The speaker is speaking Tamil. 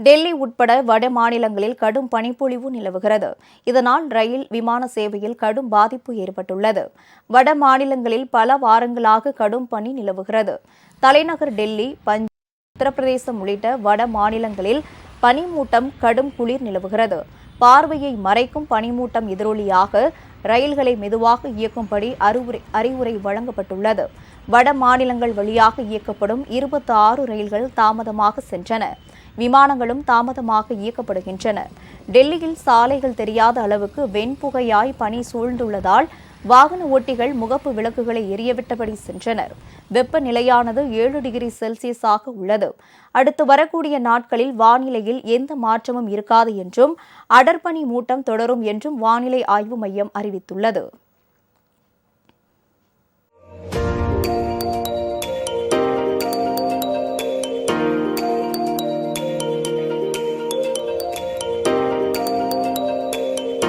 டெல்லி உட்பட வட மாநிலங்களில் கடும் பனிப்பொழிவு நிலவுகிறது. இதனால் ரயில், விமான சேவையில் கடும் பாதிப்பு ஏற்பட்டுள்ளது. வட மாநிலங்களில் பல வாரங்களாக கடும் பனி நிலவுகிறது. தலைநகர் டெல்லி, பஞ்சாப், உத்தரப்பிரதேசம் உள்ளிட்ட வட மாநிலங்களில் பனிமூட்டம், கடும் குளிர் நிலவுகிறது. பார்வையை மறைக்கும் பனிமூட்டம் எதிரொலியாக ரயில்களை மெதுவாக இயக்கும்படி அறிவுரை வழங்கப்பட்டுள்ளது. வட மாநிலங்கள் வழியாக இயக்கப்படும் 26 ரயில்கள் தாமதமாக சென்றன. விமானங்களும் தாமதமாக இயக்கப்படுகின்றன. டெல்லியில் சாலைகள் தெரியாத அளவுக்கு வெண்புகையாய் பனி சூழ்ந்துள்ளதால் வாகன ஓட்டிகள் முகப்பு விளக்குகளை எரியவிட்டபடி சென்றனர். வெப்பநிலையானது 7 டிகிரி செல்சியஸாக உள்ளது. அடுத்து வரக்கூடிய நாட்களில் வானிலையில் எந்த மாற்றமும் இருக்காது என்றும், அடர்பனி மூட்டம் தொடரும் என்றும் வானிலை ஆய்வு மையம் அறிவித்துள்ளது.